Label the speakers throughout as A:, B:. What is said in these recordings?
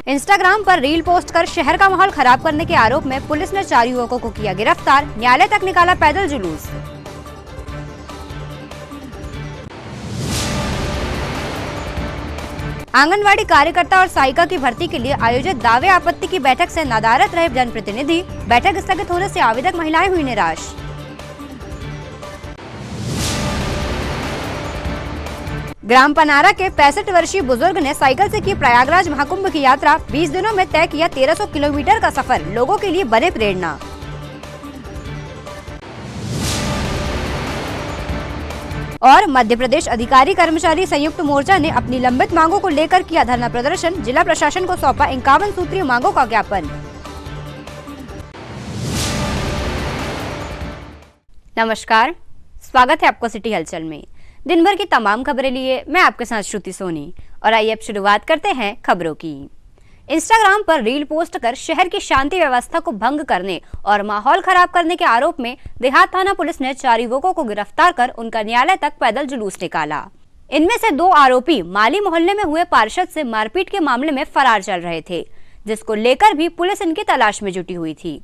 A: Instagram पर reel post कर शहर का माहौल खराब करने के आरोप में पुलिस ने 4 युवकों को किया गिरफ्तार। न्यायालय तक निकाला पैदल जुलूस। आंगनवाड़ी कार्यकर्ता और सहायिका की भर्ती के लिए आयोजित दावे आपत्ति की बैठक से नदारद रहे जनप्रतिनिधि। बैठक स्थगित होने से आवेदक महिलाएं हुई निराश। ग्राम पनारा के 65 वर्षीय बुजुर्ग ने साइकिल से की प्रयागराज महाकुंभ की यात्रा। 20 दिनों में तय किया 1300 किलोमीटर का सफर। लोगों के लिए बने प्रेरणा। और मध्य प्रदेश अधिकारी कर्मचारी संयुक्त मोर्चा ने अपनी लंबित मांगों को लेकर किया धरना प्रदर्शन। जिला प्रशासन को सौंपा 51 सूत्रीय मांगों का ज्ञापन। नमस्कार, स्वागत है आपको सिटी हलचल में। दिन भर की तमाम खबरें लिए मैं आपके साथ श्रुति सोनी। और आइए अब शुरुआत करते हैं खबरों की। इंस्टाग्राम पर रील पोस्ट कर शहर की शांति व्यवस्था को भंग करने और माहौल खराब करने के आरोप में देहात थाना पुलिस ने 4 युवकों को गिरफ्तार कर उनका न्यायालय तक पैदल जुलूस निकाला। इनमें से 2 आरोपी माली मोहल्ले में हुए पार्षद से मारपीट के मामले में फरार चल रहे थे, जिसको लेकर भी पुलिस इनकी तलाश में जुटी हुई थी।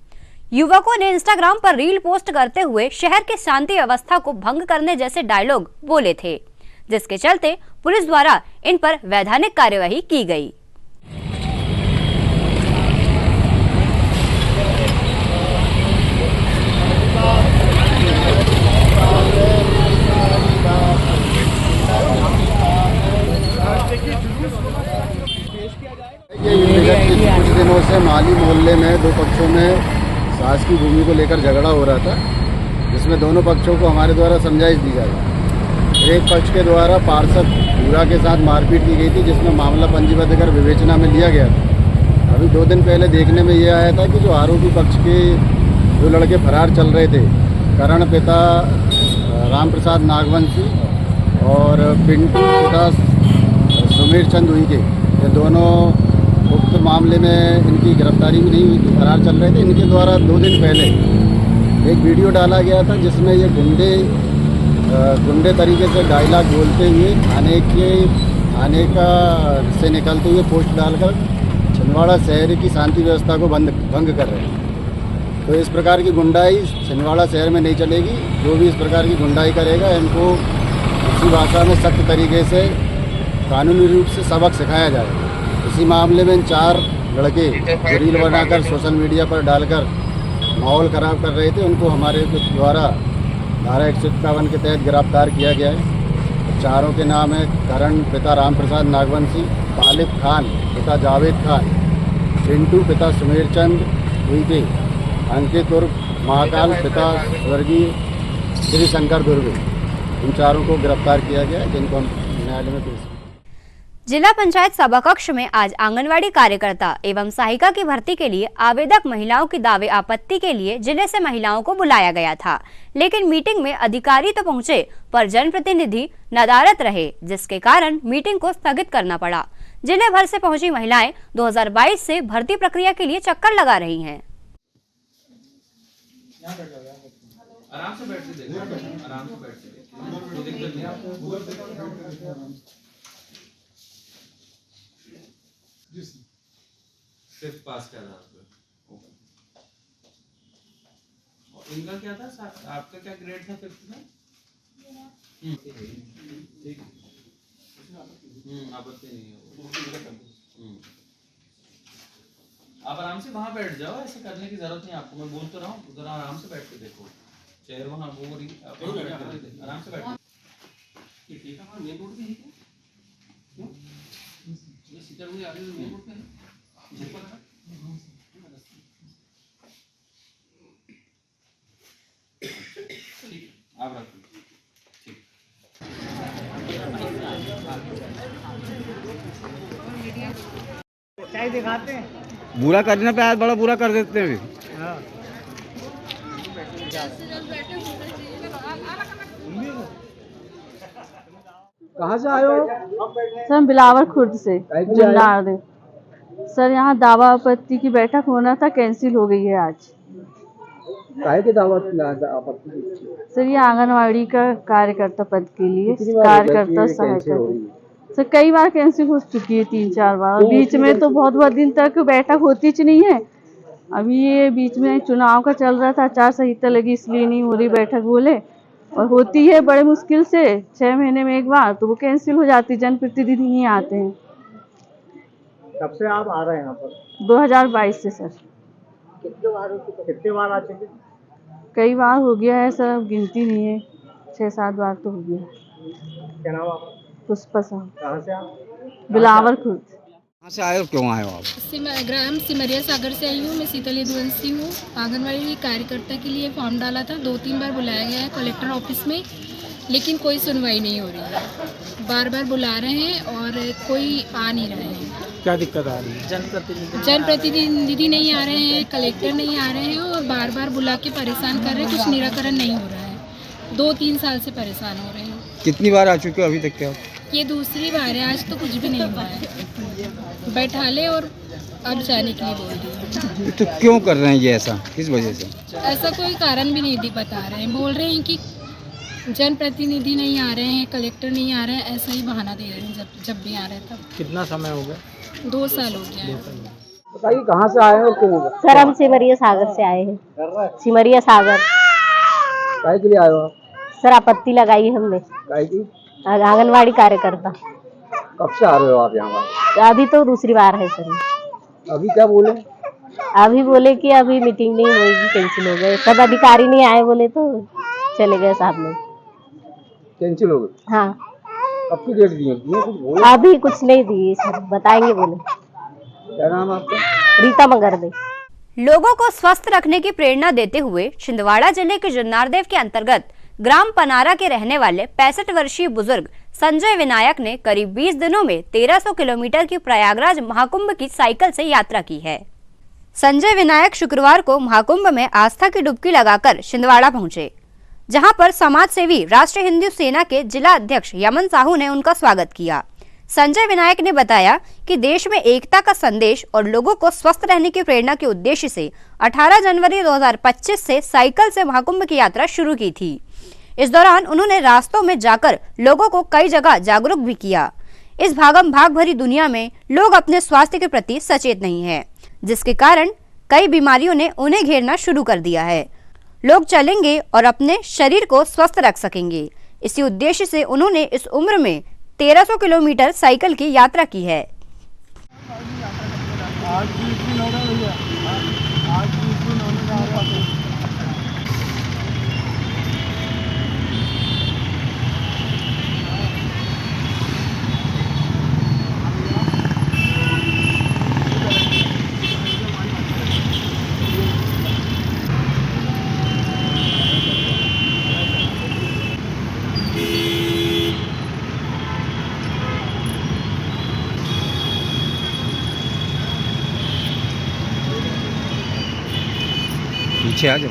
A: युवकों ने इंस्टाग्राम पर रील पोस्ट करते हुए शहर की शांति व्यवस्था को भंग करने जैसे डायलॉग बोले थे, जिसके चलते पुलिस द्वारा इन पर वैधानिक कार्यवाही की गई।
B: कुछ दिनों से माली मोहल्ले में 2 पक्षों में शासकीय भूमि को लेकर झगड़ा हो रहा था, जिसमें दोनों पक्षों को हमारे द्वारा समझाइश दी जाएगी। एक पक्ष के द्वारा पार्षद पूरा के साथ मारपीट की गई थी, जिसमें मामला पंजीबद्ध कर विवेचना में लिया गया था। अभी 2 दिन पहले देखने में ये आया था कि जो आरोपी पक्ष के 2 लड़के फरार चल रहे थे, करण पिता राम प्रसाद नागवंशी और पिंटू पिता सुमेर चंद उइके, ये दोनों उक्त मामले में इनकी गिरफ्तारी भी नहीं हुई थी, फरार चल रहे थे। इनके द्वारा 2 दिन पहले एक वीडियो डाला गया था, जिसमें ये गुंडे तरीके से डायलॉग बोलते हुए थाने का से निकलते हुए पोस्ट डालकर छिंदवाड़ा शहर की शांति व्यवस्था को भंग कर रहे हैं। तो इस प्रकार की गुंडाई छिंदवाड़ा शहर में नहीं चलेगी। जो भी इस प्रकार की गुंडाई करेगा, इनको उसी भाषा में सख्त तरीके से कानूनी रूप से सबक सिखाया जाएगा। इसी मामले में 4 लड़के जो रील बनाकर सोशल मीडिया पर डालकर माहौल ख़राब कर रहे थे, उनको हमारे द्वारा धारा 151 के तहत गिरफ्तार किया गया है। चारों के नाम है करण पिता राम प्रसाद नागवंशी, तालिब खान पिता जावेद खान, पिंटू पिता सुमेर चंद उइके, अंकित उर्फ महाकाल पिता स्वर्गीय श्री शंकर दुर्गे। इन चारों को गिरफ्तार किया गया है, जिनको हम न्यायालय में पेश।
A: जिला पंचायत सभा कक्ष में आज आंगनवाड़ी कार्यकर्ता एवं सहायिका की भर्ती के लिए आवेदक महिलाओं की दावे आपत्ति के लिए जिले से महिलाओं को बुलाया गया था, लेकिन मीटिंग में अधिकारी तो पहुंचे पर जनप्रतिनिधि नदारद रहे, जिसके कारण मीटिंग को स्थगित करना पड़ा। जिले भर से पहुंची महिलाएं 2022 से भर्ती प्रक्रिया के लिए चक्कर लगा रही हैं।
C: आराम से बैठ के देखो, आराम से बैठ के देखो। सिर्फ पास का नाम। और इनका क्या था? आपका क्या ग्रेड था 5th में? ठीक। आपत्ति नहीं है। आप आराम से वहाँ बैठ जाओ, ऐसे करने की जरूरत नहीं आपको। मैं बोल तो रहा हूँ, उधर आराम से बैठ के देखो। चेयर वहाँ वो आराम से बैठ। ठीक है, हमारा मेन रोड पे है क्या? ये सीटर मुझे आगे मेन रोड पे है। ठीक, आप रखो। ठीक।
D: क्या दिखाते हैं?
E: बुरा करने पे आज बड़ा बुरा कर देते हैं।
D: हाँ।
E: कहाँ से आए हो?
F: सर हम बिलावर खुर्द से जुन्नार। सर यहाँ दावा आपत्ति की बैठक होना था, कैंसिल हो गई है आज।
E: काहे की दावत आपत्ति?
F: सर ये आंगनवाड़ी का कार्यकर्ता पद के लिए कार्यकर्ता सहायता सर कई बार कैंसिल हो चुकी है, 3-4 बार। बीच में तो बहुत दिन तक बैठक होती च नहीं है। अभी ये बीच में चुनाव का चल रहा था, आचार संहिता लगी इसलिए नहीं हो रही बैठक बोले, और होती है बड़े मुश्किल से 6 महीने में एक बार, तो वो कैंसिल हो जाती, जनप्रतिनिधि नहीं आते हैं।
E: कब से आप आ रहे हैं यहाँ पर?
F: 2022 से सर।
E: कितने बार आ चुके?
F: कई बार हो गया है सर, अब गिनती नहीं है, 6-7 बार तो हो गया है।
E: क्या नाम आपका?
F: पुष्पा साहब,
E: कहाँ से आप?
F: बिलावर खुर्द।
E: कहाँ से आए हो, क्यों आए हो आप?
D: ग्राम सिमरिया सागर से आई हूँ। मैं शीतल यदुवंशी हूँ। आंगनबाड़ी कार्यकर्ता के लिए फॉर्म डाला था, 2-3 बार बुलाया गया है कलेक्टर ऑफिस में, लेकिन कोई सुनवाई नहीं हो रही है। बार बार बुला रहे हैं और कोई आ नहीं रहे हैं।
E: क्या दिक्कत आ रही है?
D: जनप्रतिनिधि नहीं आ रहे हैं, कलेक्टर नहीं आ रहे हैं, और बार बार बुला के परेशान कर रहे हैं, कुछ निराकरण नहीं हो रहा है। 2-3 साल से परेशान हो रहे हैं।
E: कितनी बार आ चुके हो अभी तक? क्या
D: ये दूसरी बार है, आज तो कुछ भी नहीं हुआ है। बैठा ले और अब जाने के लिए बोल रही है।
E: तो क्यों कर रहे हैं ये ऐसा, किस वजह से?
D: ऐसा कोई कारण भी नहीं बता रहे हैं। बोल रहे हैं कि जनप्रतिनिधि नहीं आ रहे हैं, कलेक्टर नहीं आ रहे हैं, ऐसा ही बहाना दे रहे हैं जब भी आ रहे हैं तब।
E: कितना समय हो गया?
D: 2 साल हो गया है।
E: बताइए कहाँ से आए हो, क्यों?
G: सर हम सिमरिया सागर से आए हैं। सिमरिया सागर।
E: काय के लिए आए हो आप?
G: सर आपत्ति लगाई है हमने,
E: काय की?
G: आंगनवाड़ी कार्यकर्ता।
E: कब से आ रहे हो आप यहाँ पर?
G: अभी तो दूसरी बार है सर।
E: अभी क्या बोले?
G: अभी बोले कि अभी मीटिंग नहीं होगी, कैंसिल हो गए, सब अधिकारी नहीं आए बोले तो चले गए साहब लोग।
E: कैंसिल हो गई?
G: हाँ।
E: कब की डेट दी है? कुछ बोले?
G: अभी कुछ नहीं दिए सर, बताएंगे बोले।
E: क्या नाम आपका?
G: रीता मगरदे।
A: लोगों को स्वस्थ रखने की प्रेरणा देते हुए छिंदवाड़ा जिले के जुन्नारदेव के अंतर्गत ग्राम पनारा के रहने वाले 65 वर्षीय बुजुर्ग संजय विनायक ने करीब 20 दिनों में 1300 किलोमीटर की प्रयागराज महाकुंभ की साइकिल से यात्रा की है। संजय विनायक शुक्रवार को महाकुंभ में आस्था की डुबकी लगाकर छिंदवाड़ा पहुंचे, जहां पर समाज सेवी राष्ट्रीय हिंदू सेना के जिला अध्यक्ष यमन साहू ने उनका स्वागत किया। संजय विनायक ने बताया कि देश में एकता का संदेश और लोगों को स्वस्थ रहने की प्रेरणा के उद्देश्य से 18 जनवरी 2025 से साइकिल से महाकुंभ की यात्रा शुरू की थी। इस दौरान उन्होंने रास्तों में जाकर लोगों को कई जगह जागरूक भी किया। इस भागम भाग भरी दुनिया में लोग अपने स्वास्थ्य के प्रति सचेत नहीं है, जिसके कारण कई बीमारियों ने उन्हें घेरना शुरू कर दिया है। लोग चलेंगे और अपने शरीर को स्वस्थ रख सकेंगे। इसी उद्देश्य से उन्होंने इस उम्र में 1300 किलोमीटर साइकिल की यात्रा की है।
E: पीछे आ जाओ।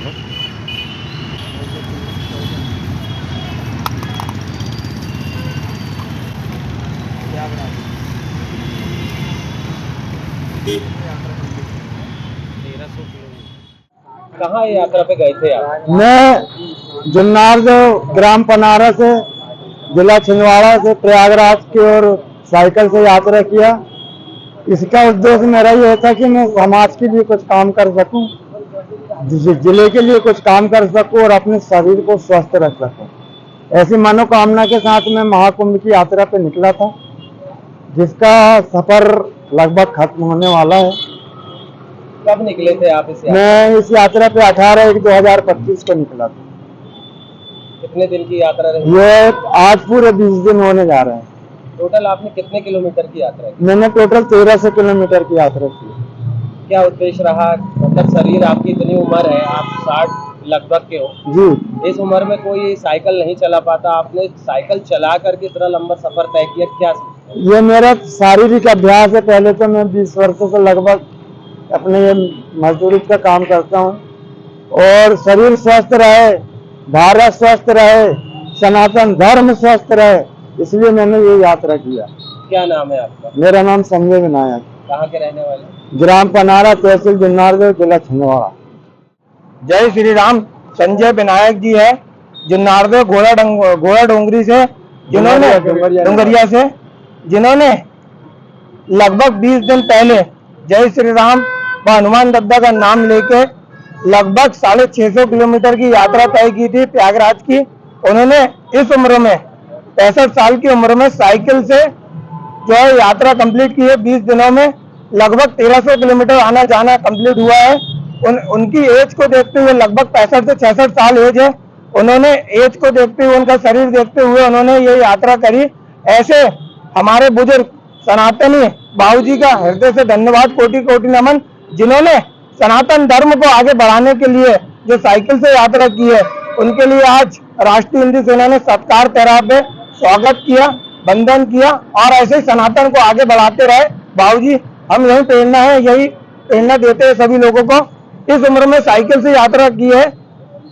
H: कहाँ यात्रा पे गए थे आप?
E: मैं जुन्नारदेव ग्राम पनारा से जिला छिंदवाड़ा से प्रयागराज की ओर साइकिल से यात्रा किया। इसका उद्देश्य मेरा ये था कि मैं समाज के लिए कुछ काम कर सकूं, जिले के लिए कुछ काम कर सकूं और अपने शरीर को स्वस्थ रख सकूं। ऐसी मनोकामना के साथ मैं महाकुंभ की यात्रा पे निकला था, जिसका सफर लगभग खत्म होने वाला है।
H: कब निकले थे आप इस यात्रा?
E: मैं इस यात्रा पे 18/1/2025 को निकला था।
H: कितने दिन की यात्रा रही?
E: ये आज पूरे 20 दिन होने जा रहे हैं।
H: टोटल आपने कितने किलोमीटर की यात्रा की?
E: मैंने टोटल 1300 किलोमीटर की यात्रा की।
H: क्या उद्देश्य रहा? मतलब शरीर आपकी इतनी उम्र है, आप 60 लगभग के हो
E: जी।
H: इस उम्र में कोई साइकिल नहीं चला पाता, आपने साइकिल चला करके इतना लंबा सफर तय किया, क्या?
E: ये मेरा शारीरिक अभ्यास है। पहले तो मैं 20 वर्षों से लगभग अपने ये मजदूरी का काम करता हूँ, और शरीर स्वस्थ रहे, भारत स्वस्थ रहे, सनातन धर्म स्वस्थ रहे, इसलिए मैंने ये यात्रा किया।
H: क्या नाम है आपका?
E: मेरा नाम संजय विनायक।
H: कहाँ के रहने वाले?
E: ग्राम पनारा, तहसील जुन्नारदेव, जिला छिंदवाड़ा।
I: जय श्री राम। संजय विनायक जी है, जुन्नारदेव घोड़ा डोंगरी से, जिन्होंने डोंगरिया से, जिन्होंने लगभग 20 दिन पहले जय श्री राम व हनुमान दद्दा का नाम लेके लगभग 650 किलोमीटर की यात्रा तय की थी प्रयागराज की। उन्होंने इस उम्र में 65 साल की उम्र में साइकिल से जो है यात्रा कंप्लीट की है। 20 दिनों में लगभग 1300 किलोमीटर आना जाना कंप्लीट हुआ है। उनकी एज को देखते हुए लगभग 65 से 66 साल एज है। उन्होंने एज को देखते हुए, उनका शरीर देखते हुए उन्होंने ये यात्रा करी। ऐसे हमारे बुजुर्ग सनातनी बाबूजी का हृदय से धन्यवाद, कोटि कोटि नमन, जिन्होंने सनातन धर्म को आगे बढ़ाने के लिए जो साइकिल से यात्रा की है। उनके लिए आज राष्ट्रीय हिंदी सेना ने सत्कार पैरा पे स्वागत किया, वंदन किया और ऐसे ही सनातन को आगे बढ़ाते रहे। बाबूजी हम यही प्रेरणा है, यही प्रेरणा देते हैं सभी लोगों को। इस उम्र में साइकिल से यात्रा की है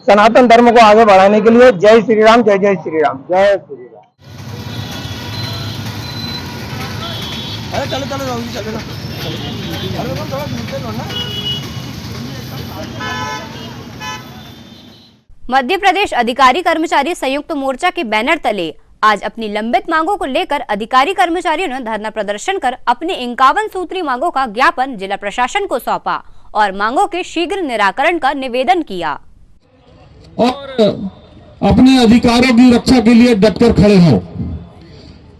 I: सनातन धर्म को आगे बढ़ाने के लिए। जय श्री राम, जय जय श्री राम, जय श्री राम।
E: अरे चलो चलो जल्दी चलो ना। अरे थोड़ा घूमते लो ना।
A: मध्य प्रदेश अधिकारी कर्मचारी संयुक्त मोर्चा के बैनर तले आज अपनी लंबित मांगों को लेकर अधिकारी कर्मचारियों ने धरना प्रदर्शन कर अपनी 51 सूत्री मांगों का ज्ञापन जिला प्रशासन को सौंपा और मांगों के शीघ्र निराकरण का निवेदन किया
J: और अपने अधिकारों की रक्षा के लिए डटकर खड़े हो।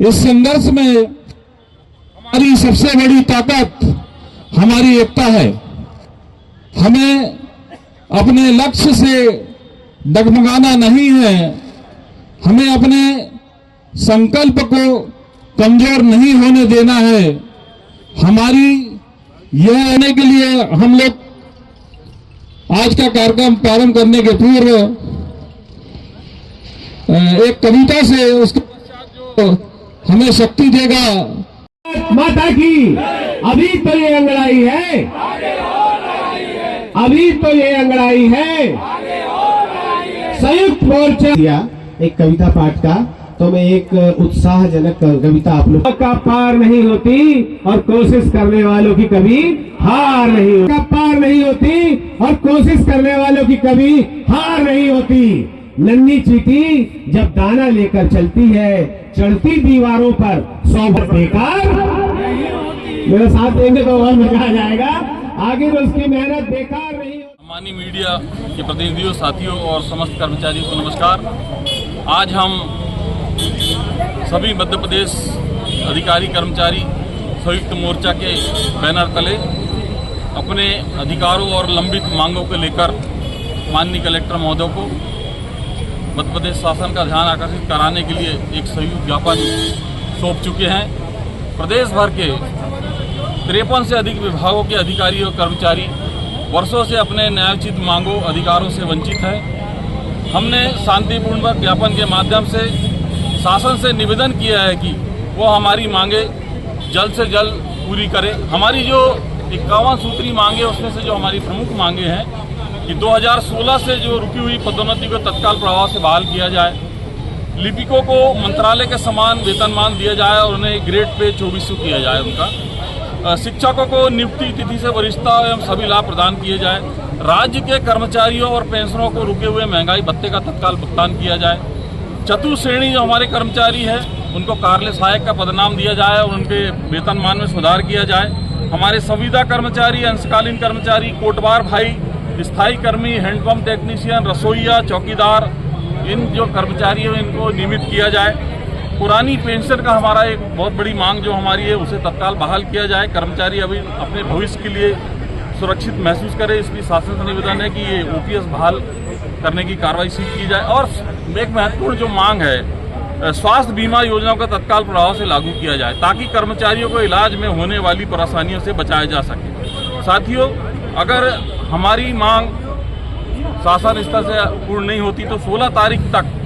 J: इस संघर्ष में हमारी सबसे बड़ी ताकत हमारी एकता है। हमें अपने लक्ष्य से डगमगाना नहीं है, हमें अपने संकल्प को कमजोर नहीं होने देना है। हमारी यह आने के लिए हम लोग आज का कार्यक्रम प्रारंभ करने के पूर्व एक कविता से उसके पश्चात जो हमें शक्ति देगा।
K: माता की अभी तो ये अंगड़ाई है, अभी तो ये अंगड़ाई है। संयुक्त मोर्चा एक कविता पाठ का, तो मैं एक उत्साहजनक कविता आप लोग का पार नहीं होती और कोशिश करने वालों की कभी हार नहीं होती। पार नहीं होती और कोशिश करने वालों की कभी हार नहीं होती। नन्ही चींटी जब दाना लेकर चलती है, चढ़ती दीवारों पर 100 बेकार। मेरे साथ देंगे तो और मजा आ जाएगा। आगे तो उसकी मेहनत बेकार नहीं।
C: सम्मानीय मीडिया के प्रतिनिधियों, साथियों और समस्त कर्मचारियों को नमस्कार। आज हम सभी मध्य प्रदेश अधिकारी कर्मचारी संयुक्त मोर्चा के बैनर तले अपने अधिकारों और लंबित मांगों को लेकर माननीय कलेक्टर महोदय को मध्य प्रदेश शासन का ध्यान आकर्षित कराने के लिए एक संयुक्त ज्ञापन सौंप चुके हैं। प्रदेश भर के 53 से अधिक विभागों के अधिकारी और कर्मचारी वर्षों से अपने न्यायोचित मांगों अधिकारों से वंचित है। हमने शांतिपूर्ण ज्ञापन के माध्यम से शासन से निवेदन किया है कि वो हमारी मांगे जल्द से जल्द पूरी करे। हमारी जो 51 सूत्री मांगे उसमें से जो हमारी प्रमुख मांगे हैं कि 2016 से जो रुकी हुई पदोन्नति को तत्काल प्रभाव से बहाल किया जाए, लिपिकों को मंत्रालय के समान वेतनमान दिया जाए और उन्हें ग्रेड पे 2400 किया जाए उनका। शिक्षकों को नियुक्ति तिथि से वरिष्ठता एवं सभी लाभ प्रदान किए जाए। राज्य के कर्मचारियों और पेंशनरों को रुके हुए महंगाई भत्ते का तत्काल भुगतान किया जाए। चतुर्थ श्रेणी जो हमारे कर्मचारी हैं उनको कार्यालय सहायक का पदनाम दिया जाए और उनके वेतनमान में सुधार किया जाए। हमारे संविदा कर्मचारी, अंशकालीन कर्मचारी, कोटवार भाई, स्थायी कर्मी, हैंडपंप टेक्नीशियन, रसोईया, चौकीदार, इन जो कर्मचारी हैं इनको नियमित किया जाए। पुरानी पेंशन का हमारा एक बहुत बड़ी मांग जो हमारी है उसे तत्काल बहाल किया जाए। कर्मचारी अभी अपने भविष्य के लिए सुरक्षित महसूस करे, इसलिए शासन से निवेदन है कि ये OPS बहाल करने की कार्रवाई शीघ्र की जाए। और एक महत्वपूर्ण जो मांग है, स्वास्थ्य बीमा योजनाओं का तत्काल प्रभाव से लागू किया जाए ताकि कर्मचारियों को इलाज में होने वाली परेशानियों से बचाया जा सके। साथियों, अगर हमारी मांग शासन स्तर से पूर्ण नहीं होती तो 16 तारीख तक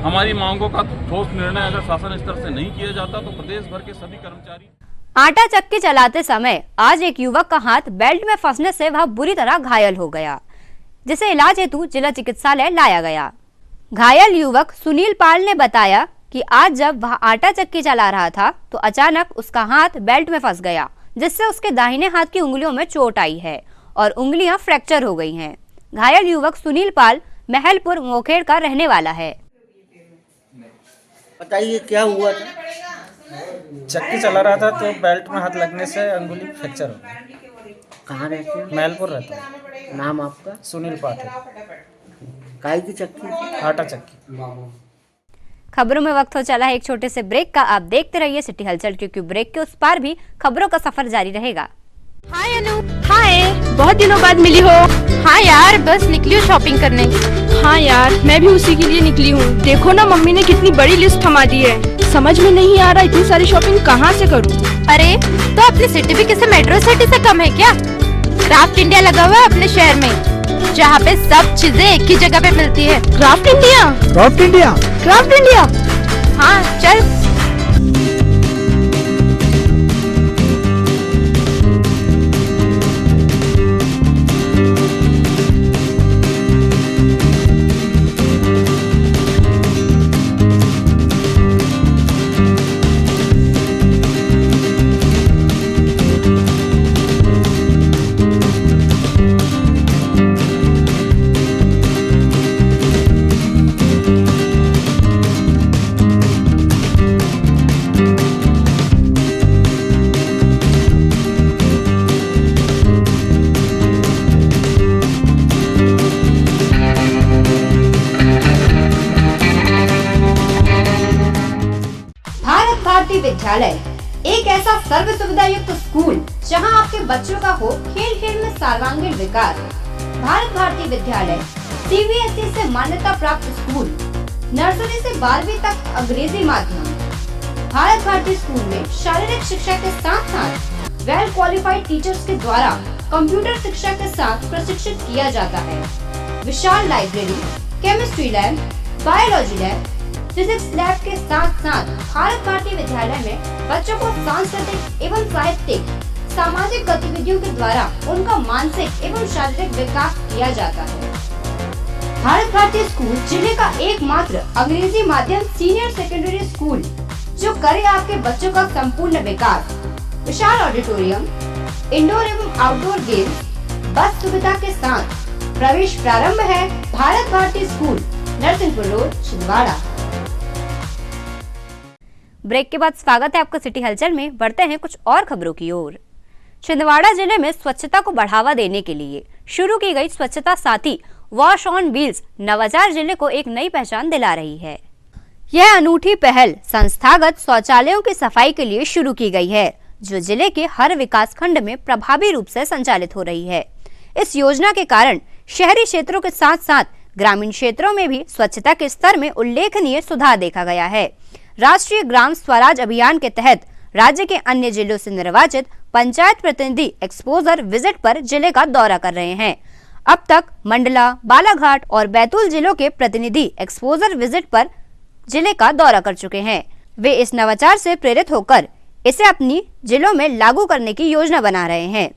C: हमारी मांगों का ठोस निर्णय अगर शासन स्तर से नहीं किया जाता तो प्रदेश भर के सभी कर्मचारी।
A: आटा चक्की चलाते समय आज एक युवक का हाथ बेल्ट में फंसने से वह बुरी तरह घायल हो गया, जिसे इलाज हेतु जिला चिकित्सालय लाया गया। घायल युवक सुनील पाल ने बताया कि आज जब वह आटा चक्की चला रहा था तो अचानक उसका हाथ बेल्ट में फंस गया, जिससे उसके दाहिने हाथ की उंगलियों में चोट आई है और उंगलियां फ्रैक्चर हो गई हैं। घायल युवक सुनील पाल महलपुर मोखेड़ का रहने वाला है।
L: बताइए क्या हुआ था? चक्की चला रहा था तो बेल्ट में हाथ लगने से अंगुली फ्रैक्चर हो गई।
M: कहाँ रहते हैं?
L: मैलपुर रहता है।
M: नाम आपका?
L: सुनील पाठक।
M: काय की चक्की?
L: आटा चक्की।
A: खबरों में वक्त हो चला है एक छोटे से ब्रेक का। आप देखते रहिए सिटी हलचल, क्योंकि ब्रेक के उस पार भी खबरों का सफर जारी रहेगा।
D: हाय अनु। हाय, बहुत दिनों बाद मिली हो। हाँ यार, बस निकली हूँ शॉपिंग करने। हाँ यार, मैं भी उसी के लिए निकली हूँ। देखो ना, मम्मी ने कितनी बड़ी लिस्ट थमा दी है। समझ में नहीं आ रहा इतनी सारी शॉपिंग कहाँ से करूँ। अरे तो अपनी सिटी भी किसी मेट्रो सिटी से कम है क्या? क्राफ्ट इंडिया लगा हुआ है अपने शहर में, जहाँ पे सब चीजें एक ही जगह पे मिलती है। Craft India?
E: Craft India?
D: Craft India, हाँ चल।
A: विद्यालय एक ऐसा सर्व सुविधा युक्त स्कूल जहां आपके बच्चों का हो खेल खेल में सर्वांगीण विकास। भारत भारती विद्यालय CBSE से मान्यता प्राप्त स्कूल, नर्सरी से 12वीं तक अंग्रेजी माध्यम। भारत भारती स्कूल में शारीरिक शिक्षा के साथ साथ वेल क्वालिफाइड टीचर्स के द्वारा कंप्यूटर शिक्षा के साथ प्रशिक्षित किया जाता है। विशाल library, chemistry lab, biology lab, physics lab के साथ साथ भारत भारती विद्यालय में बच्चों को सांस्कृतिक एवं साहित्यिक सामाजिक गतिविधियों के द्वारा उनका मानसिक एवं शारीरिक विकास किया जाता है। भारत भारती स्कूल जिले का एकमात्र अंग्रेजी माध्यम सीनियर सेकेंडरी स्कूल जो करे आपके बच्चों का संपूर्ण विकास। विशाल ऑडिटोरियम, इंडोर एवं आउटडोर गेम, बस सुविधा के साथ प्रवेश प्रारंभ है। Bharat Bharati school, Narsinghpur road, Chhindwara. Break के बाद स्वागत है आपका सिटी हलचल में। बढ़ते हैं कुछ और खबरों की ओर। छिंदवाड़ा जिले में स्वच्छता को बढ़ावा देने के लिए शुरू की गई स्वच्छता साथी वॉश ऑन व्हील्स नवाचार जिले को एक नई पहचान दिला रही है। यह अनूठी पहल संस्थागत शौचालयों की सफाई के लिए शुरू की गई है, जो जिले के हर विकास खंड में प्रभावी रूप से संचालित हो रही है। इस योजना के कारण शहरी क्षेत्रों के साथ साथ ग्रामीण क्षेत्रों में भी स्वच्छता के स्तर में उल्लेखनीय सुधार देखा गया है। राष्ट्रीय ग्राम स्वराज अभियान के तहत राज्य के अन्य जिलों से निर्वाचित पंचायत प्रतिनिधि एक्सपोजर विजिट पर जिले का दौरा कर रहे हैं। अब तक मंडला, बालाघाट और बैतूल जिलों के प्रतिनिधि एक्सपोजर विजिट पर जिले का दौरा कर चुके हैं। वे इस नवाचार से प्रेरित होकर इसे अपनी जिलों में लागू करने की योजना बना रहे हैं।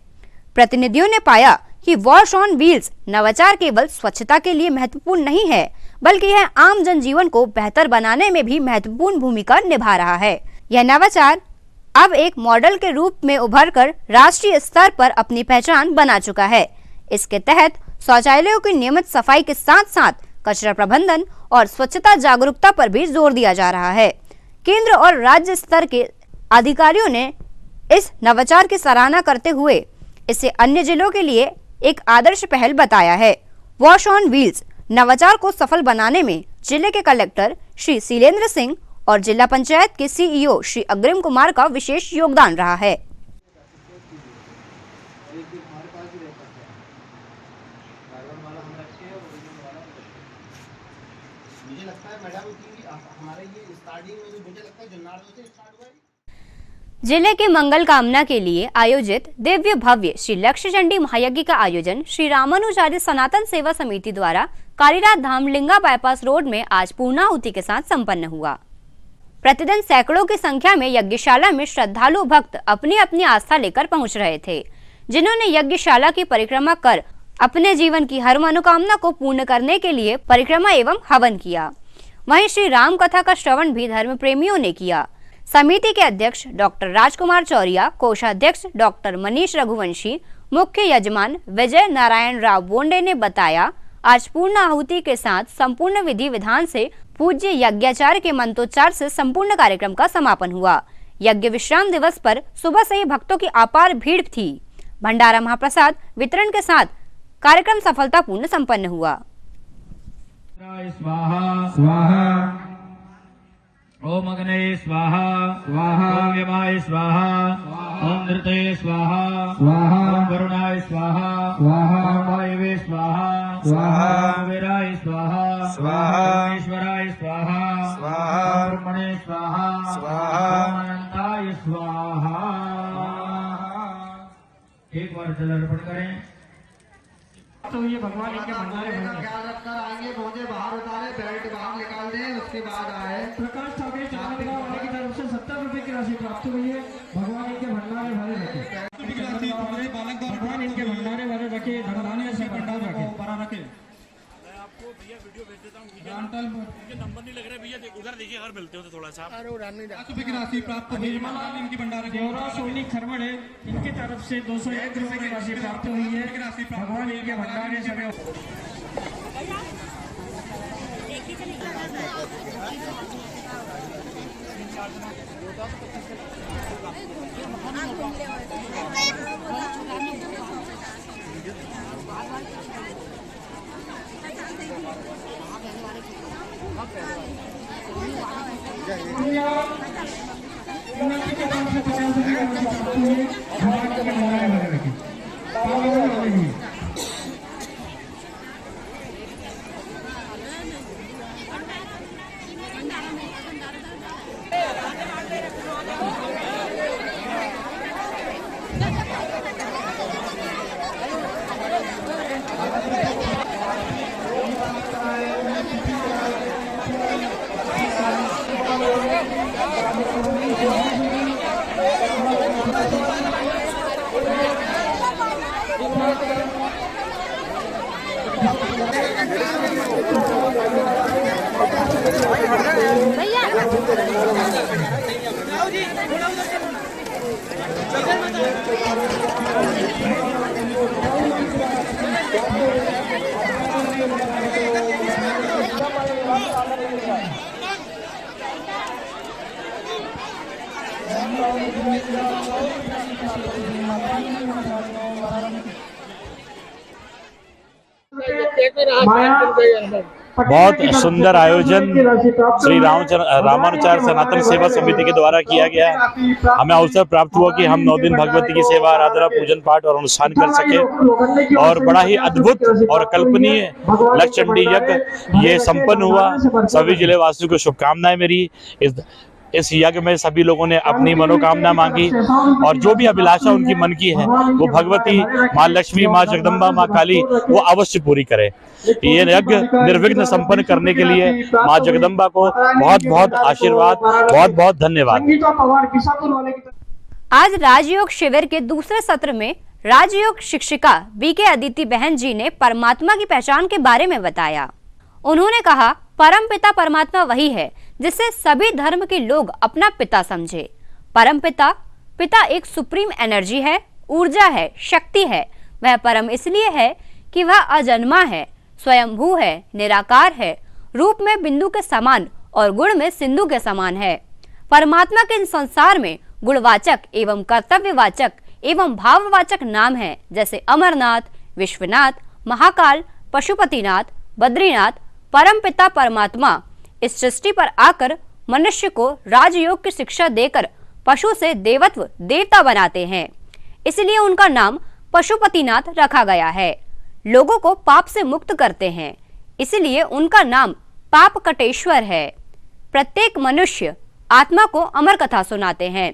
A: प्रतिनिधियों ने पाया कि वॉश ऑन व्हील्स नवाचार केवल स्वच्छता के लिए महत्वपूर्ण नहीं है, बल्कि यह आम जनजीवन को बेहतर बनाने में भी महत्वपूर्ण भूमिका निभा रहा है। यह नवाचार अब एक मॉडल के रूप में उभरकर राष्ट्रीय स्तर पर अपनी पहचान बना चुका है। इसके तहत शौचालयों की नियमित सफाई के साथ साथ कचरा प्रबंधन और स्वच्छता जागरूकता पर भी जोर दिया जा रहा है। केंद्र और राज्य स्तर के अधिकारियों ने इस नवाचार की सराहना करते हुए इसे अन्य जिलों के लिए एक आदर्श पहल बताया है। वॉश ऑन व्हील्स नवाचार को सफल बनाने में जिले के कलेक्टर श्री शीलेंद्र सिंह और जिला पंचायत के CEO श्री अग्रिम कुमार का विशेष योगदान रहा है। जिले के मंगल कामना के लिए आयोजित दिव्य भव्य श्री लक्ष्य चंडी महायज्ञ का आयोजन श्री रामानुचार्य सनातन सेवा समिति द्वारा कालीराज धाम लिंगा बाईपास रोड में आज पूर्णाहुति के साथ संपन्न हुआ। प्रतिदिन सैकड़ों की संख्या में यज्ञशाला में श्रद्धालु भक्त अपनी अपनी आस्था लेकर पहुंच रहे थे, जिन्होंने यज्ञशाला की परिक्रमा कर अपने जीवन की हर मनोकामना को पूर्ण करने के लिए परिक्रमा एवं हवन किया। वहीं श्री राम कथा का श्रवण भी धर्म प्रेमियों ने किया। समिति के अध्यक्ष डॉक्टर राजकुमार चौरिया, कोषाध्यक्ष डॉक्टर मनीष रघुवंशी, मुख्य यजमान विजय नारायण राव बोंडे ने बताया, आज पूर्ण आहुति के साथ संपूर्ण विधि विधान से पूज्य यज्ञाचार्य के मंत्रोच्चार से संपूर्ण कार्यक्रम का समापन हुआ। यज्ञ विश्राम दिवस पर सुबह से ही भक्तों की अपार भीड़ थी। भंडारा महाप्रसाद वितरण के साथ कार्यक्रम सफलतापूर्ण संपन्न हुआ।
J: स्वाहा स्वाहा, ओम अग्ने स्वाहा स्वाहा, ओम यमाय स्वाहा, ओम नृतये स्वाहा स्वाहा, ओम वरुणाय स्वाहा स्वाहा, ओम वायवे स्वाहा स्वाहा, ओम वीराय स्वाहा स्वाहा, ओम ईश्वराय स्वाहा स्वाहा, ओम ब्रह्मणे स्वाहा स्वाहा, ओम अनंताय स्वाहा। एक बार जल अर्पण करें। तो ये भगवान इनके भंडारे ख्याल रखकर आएंगे, पौधे बाहर उतारे, बेल्ट बाहर निकाल दें, उसके बाद आए। प्रकाश ठाकुर चंद्रगा वाले की तरफ से 70 रुपए की राशि प्राप्त हुई है। भगवान इनके भंडारे भरे रखे, भगवान इनके भंडारे भरे रखे, धनधान्य से भंडार रखे, भरा रखे। भैया वीडियो भेज देता हूँ, नंबर नहीं लग रहा भैया, उधर देखिए अगर मिलते हो तो थोड़ा सा। रुपए की राशि प्राप्त हुई है। इनकी भंडारे सोनी खरमड़ है, इनकी तरफ से 201 रुपए की राशि प्राप्त हुई है। भगवान इनके भंडारे सभी
N: बहुत सुंदर आयोजन श्री रामानुचार्य सनातन सेवा समिति के द्वारा किया गया। हमें अवसर प्राप्त हुआ कि हम 9 दिन भगवती की सेवा, आराधना, पूजन पाठ और अनुष्ठान कर सके और बड़ा ही अद्भुत और कल्पनीय लक्षचंडी यज्ञ ये संपन्न हुआ। सभी जिले वासियों को शुभकामनाएं मेरी। इस यज्ञ में सभी लोगों ने अपनी मनोकामना मांगी और जो भी अभिलाषा उनकी मन की है वो भगवती माँ लक्ष्मी, माँ जगदम्बा, माँ काली वो अवश्य पूरी करे। ये यज्ञ निर्विघ्न संपन्न करने के लिए माँ जगदम्बा को बहुत बहुत आशीर्वाद, बहुत बहुत धन्यवाद।
A: आज राजयोग शिविर के दूसरे सत्र में राजयोग शिक्षिका बीके अदिति बहन जी ने परमात्मा की पहचान के बारे में बताया। उन्होंने कहा, परम पिता परमात्मा वही है जिसे सभी धर्म के लोग अपना पिता समझे। परम पिता एक सुप्रीम एनर्जी है, ऊर्जा है, शक्ति है। वह परम इसलिए है कि वह अजन्मा है, स्वयंभू है, निराकार है, रूप में बिंदु के समान और गुण में सिंधु के समान है। परमात्मा के इस संसार में गुणवाचक एवं कर्तव्यवाचक एवं भाववाचक नाम है, जैसे अमरनाथ, विश्वनाथ, महाकाल, पशुपतिनाथ, बद्रीनाथ। परम पिता परमात्मा इस सृष्टि पर आकर मनुष्य को राजयोग की शिक्षा देकर पशु से देवत्व देवता बनाते हैं, इसलिए उनका नाम पशुपतिनाथ रखा गया है। लोगों को पाप से मुक्त करते हैं, इसलिए उनका नाम पाप कटेश्वर है। प्रत्येक मनुष्य आत्मा को अमर कथा सुनाते हैं,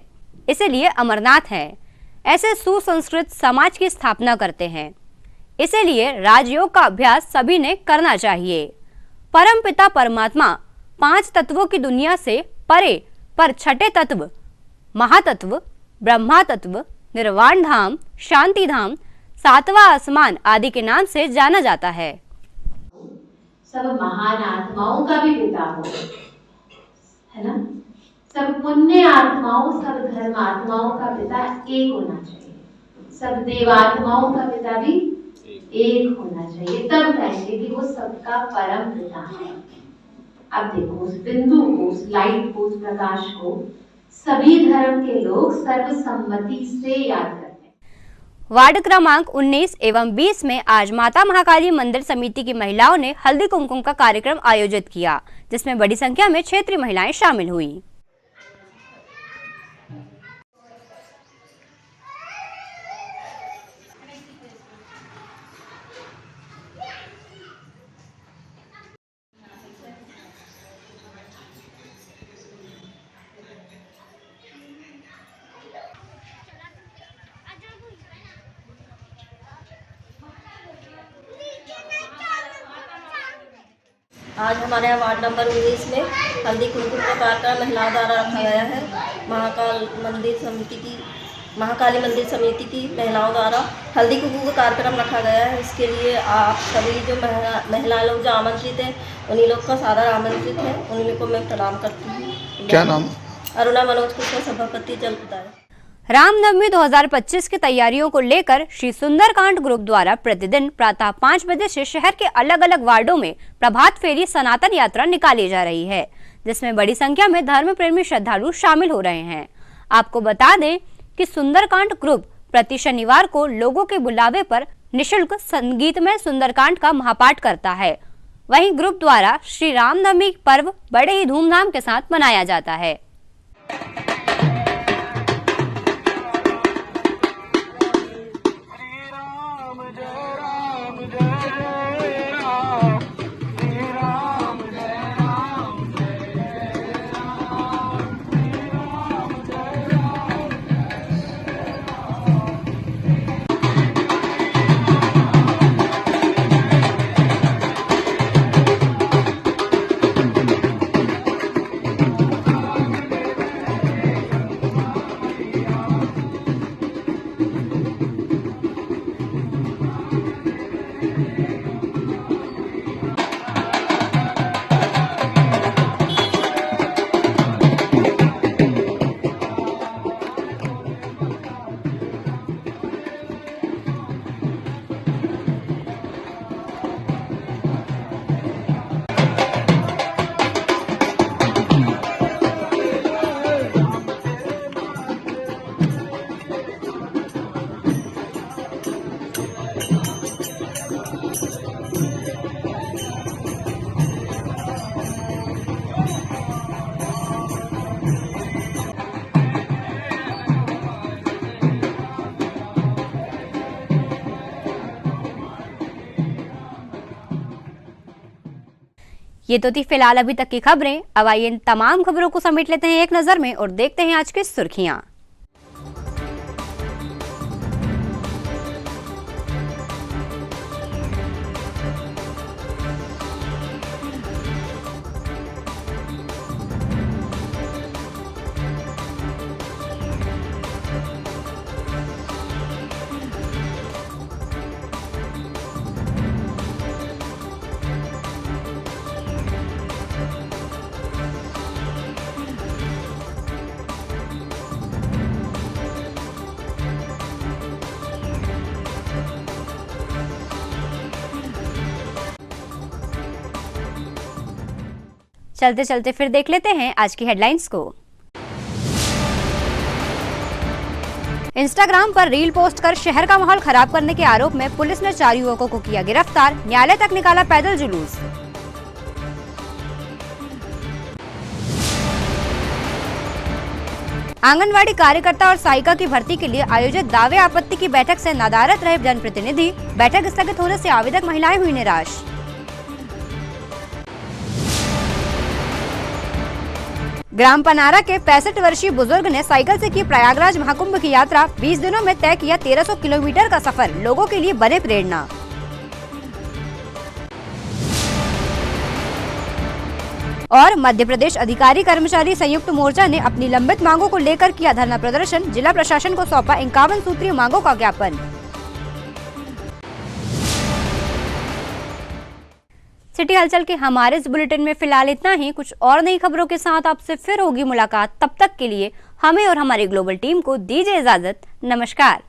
A: इसलिए अमरनाथ है। ऐसे सुसंस्कृत समाज की स्थापना करते हैं, इसलिए राजयोग का अभ्यास सभी ने करना चाहिए। परम पिता परमात्मा 5 तत्वों की दुनिया से परे पर छठे तत्व महातत्व, ब्रह्मा तत्व, निर्वाण धाम, शांति धाम, 7वां आसमान आदि के नाम से जाना जाता है।
O: सब महान आत्माओं का भी पिता हो, है ना। सब पुण्य आत्माओं, सब धर्म आत्माओं का पिता एक होना चाहिए। सब देवात्माओं का पिता भी एक होना चाहिए, तब कहेंगे कि वो सबका परम पिता है। अब देखो, उस बिंदु को, उस लाइट को, उस प्रकाश को सभी धर्म के लोग सर्वसम्मति से याद करते हैं।
A: वार्ड क्रमांक 19 एवं 20 में आज माता महाकाली मंदिर समिति की महिलाओं ने हल्दी कुमकुम का कार्यक्रम आयोजित किया, जिसमें बड़ी संख्या में क्षेत्रीय महिलाएं शामिल हुई।
P: आज हमारे यहाँ वार्ड नंबर 19 में हल्दी कुमकुम का कार्यक्रम महिलाओं द्वारा रखा गया है। महाकाली मंदिर समिति की महिलाओं द्वारा हल्दी कुमकुम का कार्यक्रम रखा गया है। इसके लिए आप सभी जो महिला लोग जो आमंत्रित हैं, उन्हीं लोग का सादर आमंत्रित है, उन्हीं को मैं प्रणाम करती हूँ।
Q: क्या नाम?
P: अरुणा मनोज कुशवाहा, सभापति जलप्रदाय।
A: रामनवमी 2025 की तैयारियों को लेकर श्री सुंदरकांड ग्रुप द्वारा प्रतिदिन प्रातः 5 बजे से शहर के अलग अलग वार्डों में प्रभात फेरी सनातन यात्रा निकाली जा रही है, जिसमें बड़ी संख्या में धर्म प्रेमी श्रद्धालु शामिल हो रहे हैं। आपको बता दें कि सुंदरकांड ग्रुप प्रति शनिवार को लोगों के बुलावे पर निशुल्क संगीतमय सुंदरकांड का महापाठ करता है। वहीं ग्रुप द्वारा श्री रामनवमी पर्व बड़े ही धूमधाम के साथ मनाया जाता है। ये तो थी फिलहाल अभी तक की खबरें। अब आइए इन तमाम खबरों को समेट लेते हैं एक नजर में और देखते हैं आज की सुर्खियां। चलते चलते फिर देख लेते हैं आज की हेडलाइंस को। इंस्टाग्राम पर रील पोस्ट कर शहर का माहौल खराब करने के आरोप में पुलिस ने 4 युवकों को किया गिरफ्तार, न्यायालय तक निकाला पैदल जुलूस। आंगनवाड़ी कार्यकर्ता और सहायिका की भर्ती के लिए आयोजित दावे आपत्ति की बैठक से नदारद रहे जनप्रतिनिधि, बैठक स्थगित होने से आवेदक महिलाएं हुई निराश। ग्राम पनारा के 65 वर्षीय बुजुर्ग ने साइकिल से की प्रयागराज महाकुंभ की यात्रा, 20 दिनों में तय किया 1300 किलोमीटर का सफर, लोगों के लिए बने प्रेरणा। और मध्य प्रदेश अधिकारी कर्मचारी संयुक्त मोर्चा ने अपनी लंबित मांगों को लेकर किया धरना प्रदर्शन, जिला प्रशासन को सौंपा 51 सूत्रीय मांगों का ज्ञापन। सिटी हलचल के हमारे इस बुलेटिन में फिलहाल इतना ही। कुछ और नई खबरों के साथ आपसे फिर होगी मुलाकात। तब तक के लिए हमें और हमारी ग्लोबल टीम को दीजिए इजाजत। नमस्कार।